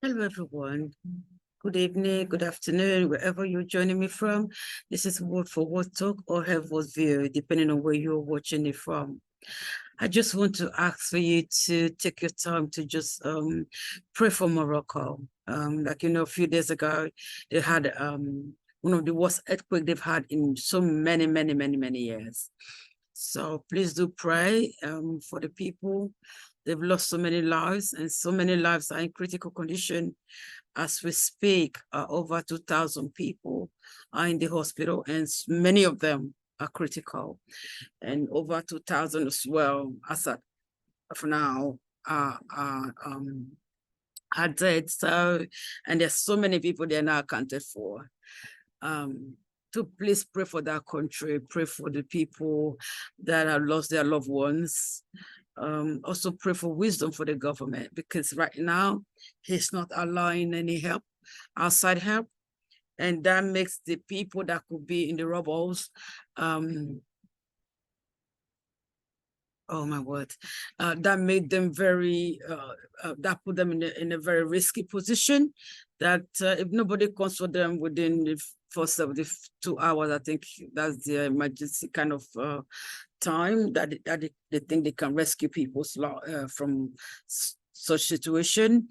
Hello, everyone. Good evening, good afternoon, wherever you're joining me from. This is Word for Word Talk or Have Word View, depending on where you're watching it from. I just want to ask for you to take your time to just pray for Morocco. A few days ago, they had one of the worst earthquakes they've had in so many years. So please do pray for the people. They've lost so many lives, and so many lives are in critical condition. As we speak, over 2,000 people are in the hospital, and many of them are critical. And over 2,000 as well, as of now, are dead. So, and there's so many people they're not accounted for. To please pray for that country, pray for the people that have lost their loved ones. Also pray for wisdom for the government, because right now he's not allowing any help, outside help, and that makes the people that could be in the rubbles, oh my word, that made them very, that put them in a very risky position, that if nobody comes for them within the first 72 hours, I think that's the emergency kind of time that they think they can rescue people from such situation.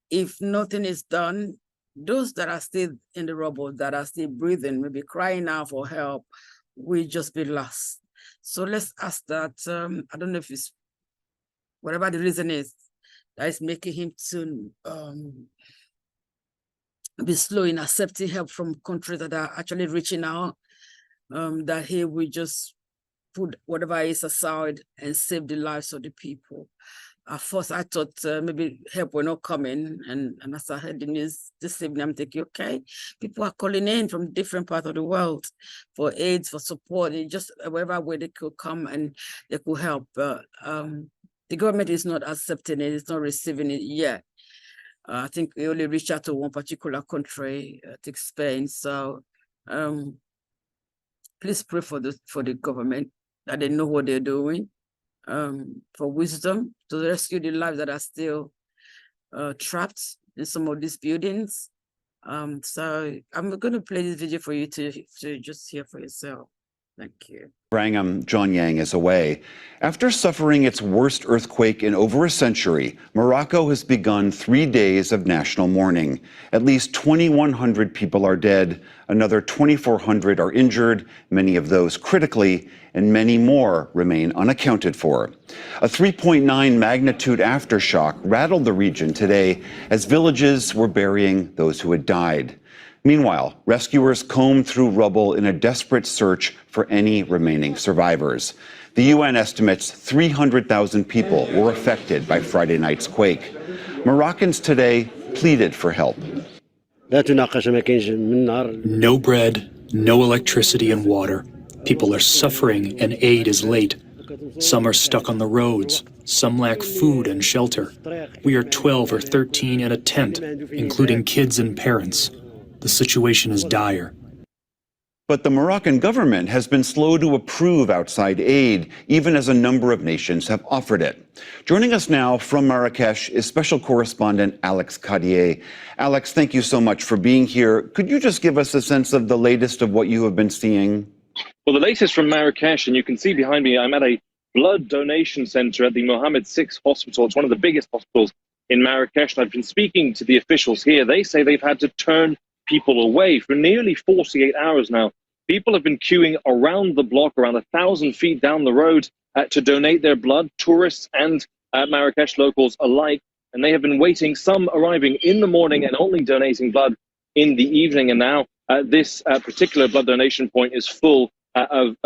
If nothing is done, those that are still in the rubble, that are still breathing, maybe crying out for help, will just be lost. So let's ask that, I don't know if it's, whatever the reason is, that is making him to be slow in accepting help from countries that are actually reaching out, that he will just put whatever is aside and save the lives of the people. At first, I thought maybe help were not coming, and as I heard the news this evening, I'm thinking, okay, people are calling in from different parts of the world for aids, for support, and just wherever way they could come and they could help. But the government is not accepting it, it's not receiving it yet. I think we only reached out to one particular country, I think Spain. So please pray for the government, that they know what they're doing, for wisdom to rescue the lives that are still trapped in some of these buildings. So I'm going to play this video for you to just hear for yourself. Thank you. Wrangham, John Yang is away. After suffering its worst earthquake in over a century, Morocco has begun 3 days of national mourning. At least 2,100 people are dead, another 2,400 are injured, many of those critically, and many more remain unaccounted for. A 3.9 magnitude aftershock rattled the region today as villages were burying those who had died. Meanwhile, rescuers combed through rubble in a desperate search for any remaining survivors. The UN estimates 300,000 people were affected by Friday night's quake. Moroccans today pleaded for help. No bread, no electricity and water. People are suffering and aid is late. Some are stuck on the roads. Some lack food and shelter. We are 12 or 13 in a tent, including kids and parents. The situation is dire. But the Moroccan government has been slow to approve outside aid, even as a number of nations have offered it. Joining us now from Marrakesh is special correspondent Alex Cadier. Alex, thank you so much for being here. Could you just give us a sense of the latest of what you have been seeing? Well, the latest from Marrakesh, and you can see behind me, I'm at a blood donation center at the Mohammed VI Hospital. It's one of the biggest hospitals in Marrakesh. And I've been speaking to the officials here. They say they've had to turn people away for nearly 48 hours now. People have been queuing around the block, around 1,000 feet down the road, to donate their blood, tourists and Marrakesh locals alike. And they have been waiting, some arriving in the morning and only donating blood in the evening. And now this particular blood donation point is full of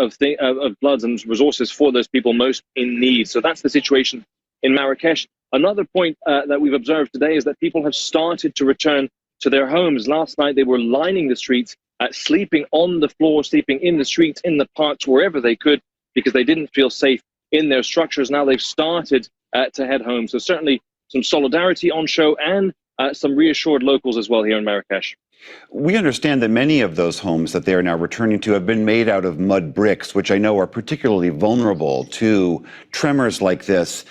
bloods and resources for those people most in need. So that's the situation in Marrakesh. Another point that we've observed today is that people have started to return to their homes. Last night, they were lining the streets, sleeping on the floor, sleeping in the streets, in the parks, wherever they could, because they didn't feel safe in their structures. Now they've started to head home. So certainly some solidarity on show and some reassured locals as well here in Marrakesh. We understand that many of those homes that they are now returning to have been made out of mud bricks, which I know are particularly vulnerable to tremors like this.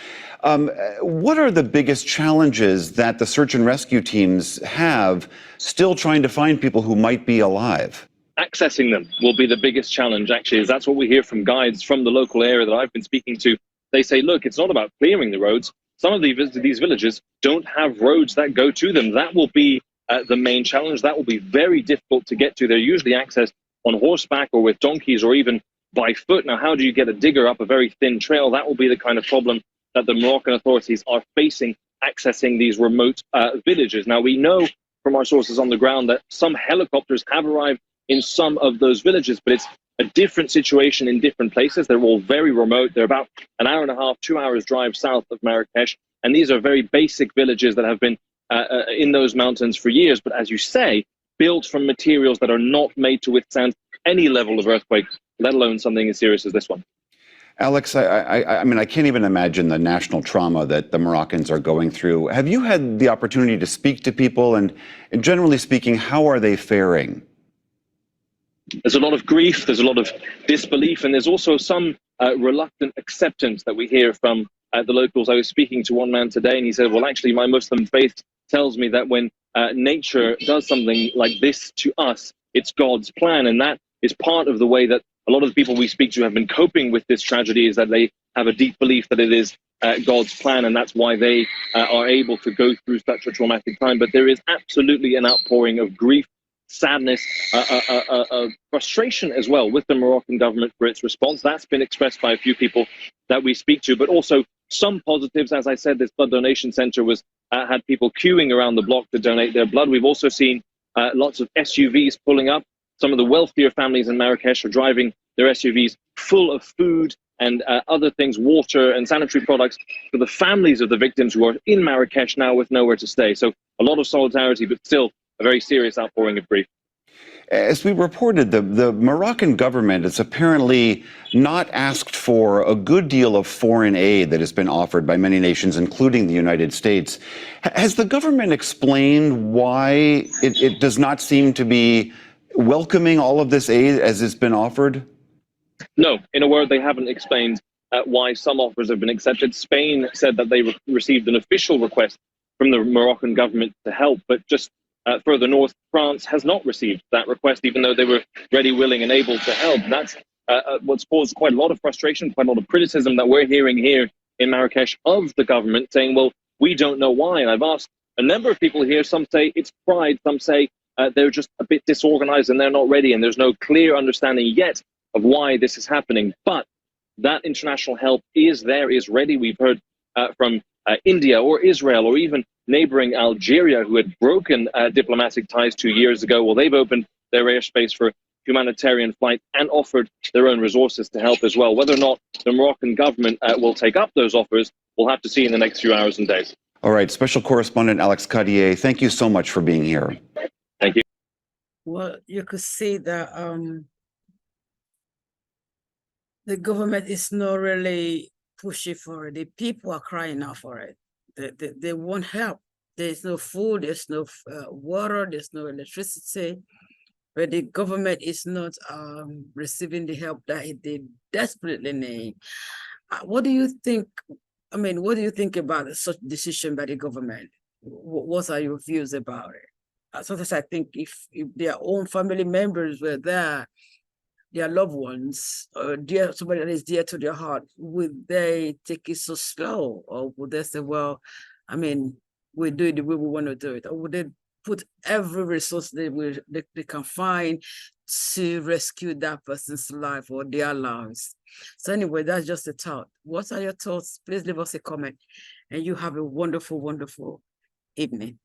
What are the biggest challenges that the search and rescue teams have still trying to find people who might be alive? Accessing them will be the biggest challenge, actually, as that's what we hear from guides from the local area that I've been speaking to. They say, look, it's not about clearing the roads. Some of these villages don't have roads that go to them. That will be the main challenge. That will be very difficult to get to. They're usually accessed on horseback or with donkeys or even by foot. Now, how do you get a digger up a very thin trail? That will be the kind of problem that the Moroccan authorities are facing accessing these remote villages. Now, we know from our sources on the ground that some helicopters have arrived in some of those villages, but it's a different situation in different places. They're all very remote. They're about an hour and a half, 2 hours drive south of Marrakesh. And these are very basic villages that have been in those mountains for years. But as you say, built from materials that are not made to withstand any level of earthquake, let alone something as serious as this one. Alex, I mean, I can't even imagine the national trauma that the Moroccans are going through. Have you had the opportunity to speak to people? And generally speaking, how are they faring? There's a lot of grief, there's a lot of disbelief, and there's also some reluctant acceptance that we hear from the locals. I was speaking to one man today, and he said, well, actually, my Muslim faith tells me that when nature does something like this to us, it's God's plan. And that is part of the way that a lot of the people we speak to have been coping with this tragedy, is that they have a deep belief that it is God's plan, and that's why they are able to go through such a traumatic time. But there is absolutely an outpouring of grief, sadness, frustration as well with the Moroccan government for its response. That's been expressed by a few people that we speak to, but also some positives. As I said, this blood donation center was had people queuing around the block to donate their blood. We've also seen lots of SUVs pulling up. Some of the wealthier families in Marrakesh are driving their SUVs full of food and other things, water and sanitary products, for the families of the victims who are in Marrakesh now with nowhere to stay. So a lot of solidarity, but still a very serious outpouring of grief. As we reported, the Moroccan government has apparently not asked for a good deal of foreign aid that has been offered by many nations, including the United States. Has the government explained why it does not seem to be welcoming all of this aid as it's been offered? No, in a word, they haven't explained why some offers have been accepted. Spain said that they received an official request from the Moroccan government to help, but just further north, France has not received that request, even though they were ready, willing, and able to help. That's what's caused quite a lot of frustration, quite a lot of criticism that we're hearing here in Marrakesh of the government, saying, well, we don't know why. And I've asked a number of people here. Some say it's pride. Some say they're just a bit disorganized and they're not ready. And there's no clear understanding yet of why this is happening. But that international help is there, is ready. We've heard from India or Israel or even neighboring Algeria, who had broken diplomatic ties 2 years ago. Well, they've opened their airspace for humanitarian flight and offered their own resources to help as well. Whether or not the Moroccan government will take up those offers, we'll have to see in the next few hours and days. All right, Special Correspondent Alex Cadier, thank you so much for being here. Thank you. Well, you could see that the government is not really pushing for it. The people are crying out for it. They want help. There's no food, there's no water, there's no electricity, but the government is not receiving the help that they desperately need. What do you think? I mean, what do you think about such decision by the government? What are your views about it? Sometimes I think if their own family members were there, their loved ones, or somebody that is dear to their heart, would they take it so slow? Or would they say, well, I mean, we do it the way we want to do it? Or would they put every resource they can find to rescue that person's life or their lives? So anyway, that's just a thought. What are your thoughts? Please leave us a comment. And you have a wonderful, wonderful evening.